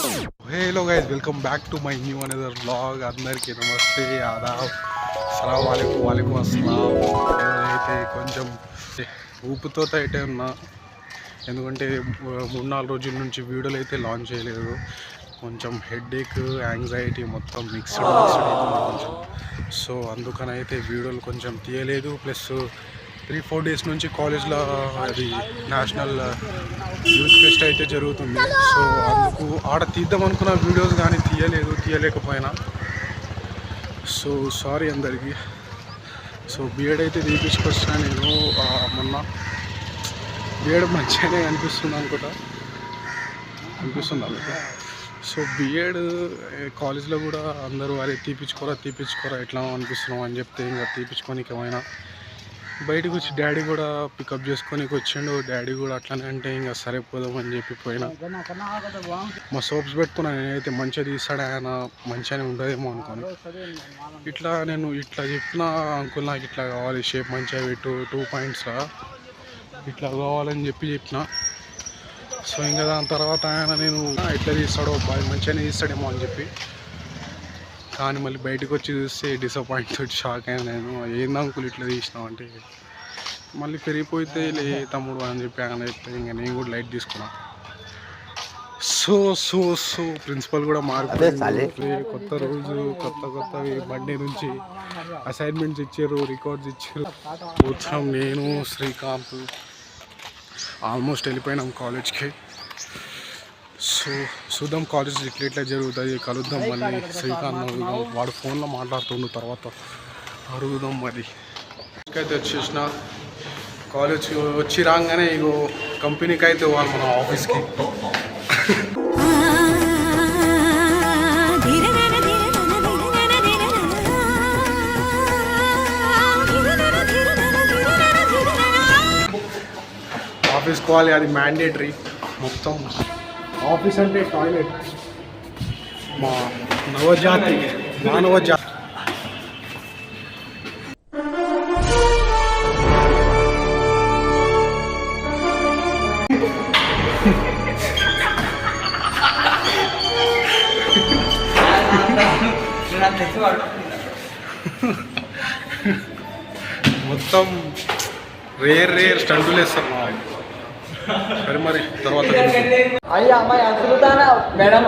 Hello guys, welcome back to my new another vlog. అందరికీ నమస్తే, ఆదాబ్, అస్సలాము అలైకుం, వాలేకుం అస్సలాం. ఈరోజైతే కొంచెం ఊపుతో అయితే ఉన్నా, ఎందుకంటే 3-4 రోజుల నుంచి వీడియోలు అయితే లాంచ్ చేయలేదు. కొంచెం హెడేక్, యాంగ్జైటీ మొత్తం మిక్స్డ్ అవుతుంది కొంచెం. సో అందుకని అయితే వీడియోలు కొంచెం తీయలేదు. ప్లస్ 3-4 డేస్ నుంచి కాలేజ్లో అది నేషనల్ యూత్ ఫెస్ట్ అయితే జరుగుతుంది. సో అందుకు ఆడ తీద్దాం అనుకున్న వీడియోస్ కానీ తీయలేకపోయినా. సో సారీ అందరికీ. సో బిఎడ్ అయితే తీపించుకొచ్చిన నేను మొన్న. బిఎడ్ మంచిగానే అనిపిస్తుంది అనుకుంటా, మీకు. సో బిఎడ్ కాలేజ్లో కూడా అందరూ అరే తీపించుకోరా ఎట్లా అనిపిస్తున్నావు అని చెప్తే ఇంకా తీపించుకోనికి ఏమైనా బయటకు వచ్చి డాడీ కూడా పికప్ చేసుకొని వచ్చిండు. డాడీ కూడా అట్లానే అంటే ఇంకా సరే పోదామని చెప్పి పోయినా. మా సోప్స్ పెట్టుకున్నాను నేనైతే, మంచిగా తీస్తాడు ఆయన, మంచిగానే ఉండదేమో అనుకోని. నేను ఇట్లా చెప్పిన అంకుల్ నాకు ఇట్లా కావాలి, షేప్ మంచిగా పెట్టు, 2 పాయింట్స్లా ఇట్లా కావాలని చెప్పిన. సో ఇంకా దాని తర్వాత ఆయన నేను ఎట్లా తీస్తాడో బాగా మంచిగానే తీస్తాడేమో అని చెప్పి, కానీ మళ్ళీ బయటకు వచ్చి చూస్తే డిసప్పాయింట్ తోటి షాక్ అయినా నేను. ఏంది అంకుల్ ఇట్లా తీసినావు అంటే, మళ్ళీ పెరిగిపోతే లే తమ్ముడు అని చెప్పి ఆయన చెప్తే ఇంకా నేను కూడా లైట్ తీసుకున్నా. సో ప్రిన్సిపల్ కూడా మారిపోయింది. కొత్త రోజు, కొత్తవి మండే నుంచి అసైన్మెంట్స్ ఇచ్చారు, రికార్డ్స్ ఇచ్చారు. కూర్చున్నాం నేను, శ్రీకాంత్, ఆల్మోస్ట్ వెళ్ళిపోయినాం కాలేజ్కి. సో చూద్దాం కాలేజ్ ఇట్లా జరుగుతుంది, కలుద్దాం మళ్ళీ. శ్రీకాంత్ అడుగుదాం, వాడు ఫోన్లో మాట్లాడుతుండు, తర్వాత అడుగుదాం. మరి అయితే వచ్చేసిన కాలేజ్కి వచ్చి రాగానే ఇగో కంపెనీకి అయితే పోవాలి మన ఆఫీస్కి. ఆఫీస్కి పోవాలి, అది మ్యాండేటరీ. మొత్తం ఆఫీస్ అంటే టాయిలెట్. మా నవజాతి మొత్తం రేర్ స్టంటులు వేస్తారు. సరే మరి తర్వాత మేడం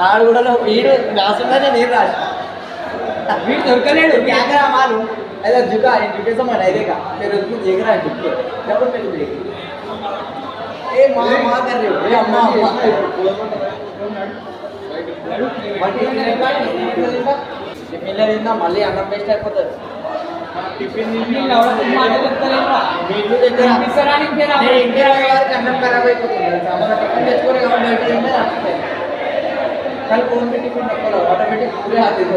ఆడు కూడా వీడు రాసుకుంటే నేను రాదు, వీడు దొరకలేడు. కెమెరా మారు అయితే జుగా ఎడ్యుకేషన్ మన అదేగా మీరు దగ్గర డబ్బులు పెట్టి ఏ మా ఏ అమ్మ టిఫిన్లో తిందా మళ్ళీ అన్నం వేస్ట్ అయిపోతుంది. అన్నం ఖరాబ్ అయిపోతుంది. టిఫిన్ తెచ్చుకోలే కాబట్టి कल फोन पे टिफिन रखो, ऑटोमेटिक पूरे आते थे.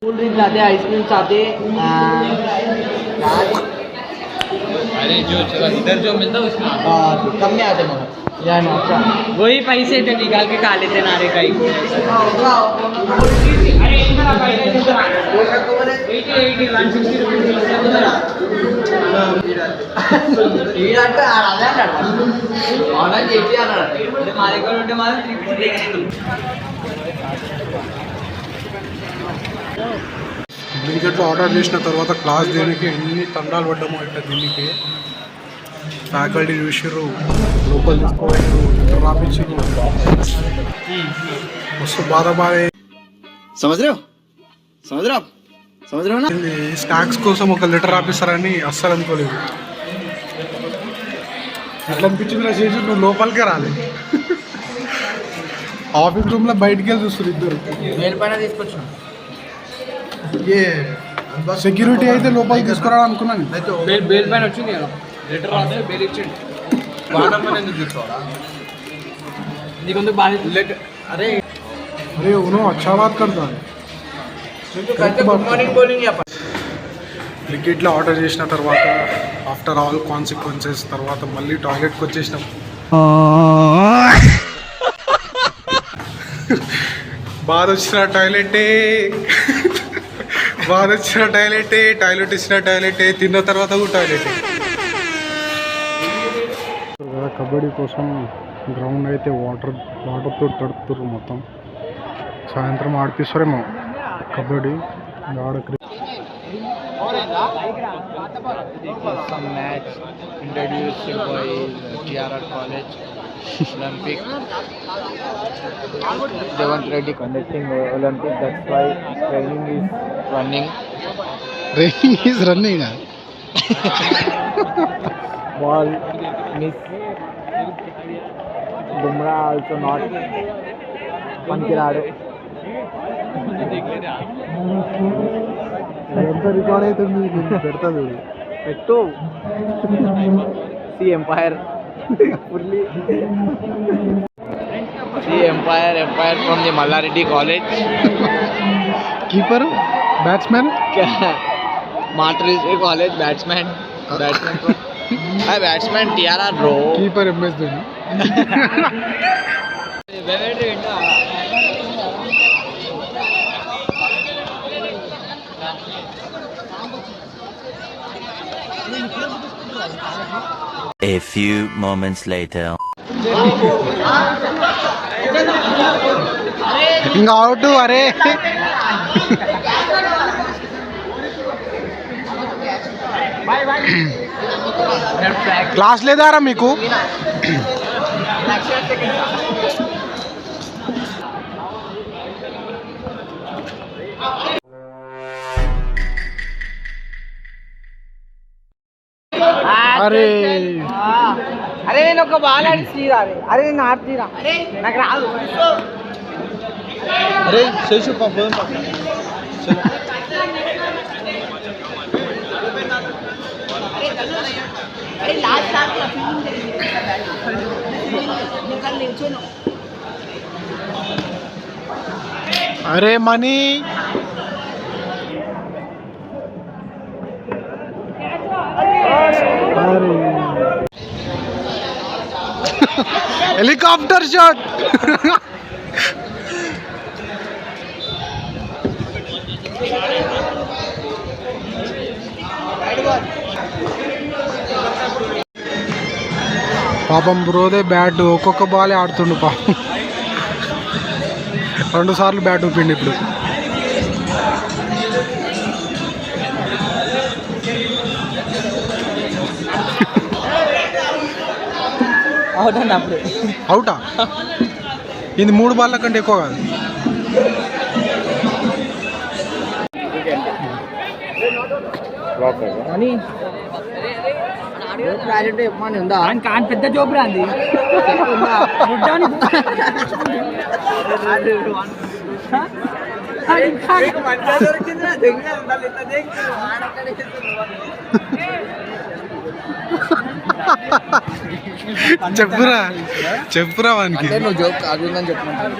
कूल ड्रिंक लाते, आइसक्रीम चाहते. अरे जो इधर जो मिलता है उसमें कम में आते मगर यार अच्छा वही पैसे थे निकाल के खा लेते नारे का ही. अरे इधर आ भाई, इधर आ. वो सबको बोले 80 160 रुपीस ये అంటే అలా అన్నాడు. అవునా చెప్పి అన్నాడు. అంటే మా దగ్గర ఉంటే మాత్రం 350 దేనిస్తుంది. బ్లింకెట్లో ఆర్డర్ చేసిన తర్వాత క్లాస్ దేనికి ఎన్ని తండాలు పడ్డామో ఇట్లా దీనికి. ఫ్యాకల్టీ చూసిర్రు, లోపల తీసుకోవాలి, రాపించారు. మస్తు బాధ. స్నాక్స్ కోసం ఒక లీటర్ రాపిస్తారని అస్సలు అనుకోలేదు. ఎట్లా అనిపించింది చేసి నువ్వు లోపలికే రాలేదు. ఆఫీస్ రూమ్లో బయటికి వెళ్ళి చూస్తారు ఇద్దరు. మేల్పైన తీసుకొచ్చిన ఏ సెక్యూరిటీ అయితే లోపలికి తీసుకురావాలి అనుకున్నాను. బేల్ పైన వచ్చింది లెటర్ రాస్తే బేల్ ఇచ్చిండు. వాడమని ఎందుకు చూసుకోవాలా నీకు బాధ్యత. అరే उन्होंने अच्छा बात करता है. లిక్విడ్లో ఆర్డర్ చేసిన తర్వాత ఆఫ్టర్ ఆల్ కాన్సిక్వెన్సెస్ తర్వాత మళ్ళీ టాయిలెట్కి వచ్చేసినాం. బాధ వచ్చిన టాయిలెటే, తిన్న తర్వాత కూడా టాయిలెటే. కబడ్డీ కోసం గ్రౌండ్ అయితే వాటర్తో తడుపుతారు మొత్తం. సాయంత్రం ఆడిపిస్తారేమో కబడ్డీ ఆడ. Some match introduced by TRR College Olympic. Devant Reddy conducting Olympic. That's why training is running. Training is running. Ball miss. Bumrah also not. Pankiradu. ఎంత రికార్డ్ అయితే పెడతాడు పెట్టు. See Empire. Fully. See Empire from the Mallareddy College. Keeper batsmen Mallareddy College batsman from batsman TRR bro. Keeper MS Dhoni. A few moments later. ఇంకా out. అరే class లేదారా మీకు? అరే అరే నేను ఒక బాల్ ఆడి తీరాలి. అరే నేను ఆడుతీరా, నాకు రాదు. అరే శేషు పంపు. అరే మనీ हेलीकॉप्टर शॉट. పాపం బ్రోదే బ్యాట్ ఒక్కొక్క బాలే ఆడుతుండు పాపం. 2 సార్లు బ్యాట్ ఊపిండి ఇప్పుడు. అవుటా? ఇది 3 బాళ్ళ కంటే ఎక్కువ కాదు. ఉందా కాని పెద్ద జోబు రాంది. చెప్పురా వానికి. నువ్వు జోక్ కాదని చెప్పమంటాను.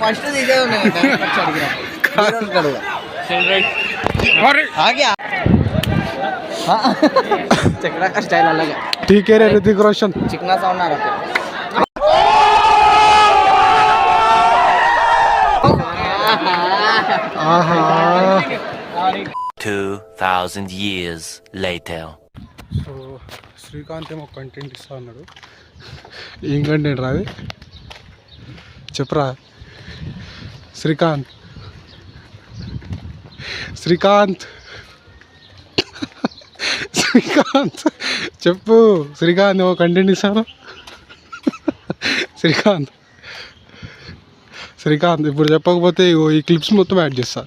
ఫస్ట్ ఇదే ఉన్నాయి. చక్రాకర్ స్టైల్ అలాగే. టీకే రే ऋतिक रोशन. చిక్నా సౌండ్ ఆ రहा 2000 years later. సో శ్రీకాంత్ ఏమో కంటెంట్ ఇస్తా అన్నాడు. ఏం కంటెంట్ రాది చెప్పరా శ్రీకాంత్? శ్రీకాంత్ శ్రీకాంత్ చెప్పు. శ్రీకాంత్ ఏమో కంటెంట్ ఇస్తాను. శ్రీకాంత్ ఇప్పుడు చెప్పకపోతే ఈ క్లిప్స్ మొత్తం యాడ్ చేస్తా.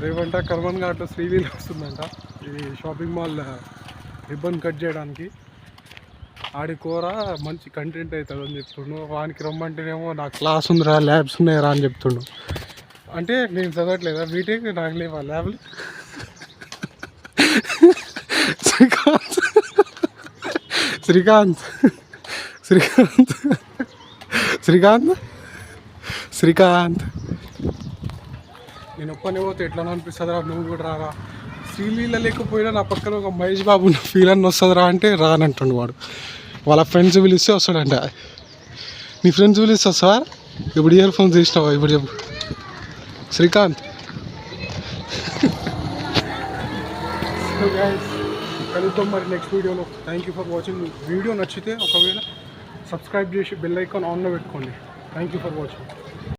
రేవంట కర్మన్ ఘాట్లో శ్రీలీల వస్తుందంట. ఇది షాపింగ్ మాల్ రిబ్బన్ కట్ చేయడానికి. ఆడి కూర మంచి కంటెంట్ అవుతుంది అని చెప్తుండు. వానికి రమ్మంటేనేమో నాకు క్లాస్ ఉందిరా, ల్యాబ్స్ ఉన్నాయరా అని చెప్తుండు. అంటే నేను చదవట్లేదా బీటెక్? నాకు లేవా ల్యాబ్లు? శ్రీకాంత్ శ్రీకాంత్ శ్రీకాంత్ శ్రీకాంత్ శ్రీకాంత్ నేను ఒక్కనే పోతే ఎట్లా అనిపిస్తుందిరా, నువ్వు కూడా రారా. శ్రీలీల లేకపోయినా నా పక్కన ఒక మహేష్ బాబు ఫీల్ అని వస్తుందిరా అంటే రానంటుండు వాడు. వాళ్ళ ఫ్రెండ్స్ పిలిస్తే వస్తాడంట. నీ ఫ్రెండ్స్ పిలిస్తే వస్తావా? ఇప్పుడు ఇయర్ ఫోన్స్ తీసినావా? ఇప్పుడు చెప్పు శ్రీకాంత్. సో గైస్ కలుద్దాం మరి నెక్స్ట్ వీడియోలో. Thank you for watching. Video నచ్చితే ఒకవేళ సబ్స్క్రైబ్ చేసి బెల్ ఐకాన్ ఆన్లో పెట్టుకోండి. Thank you for watching.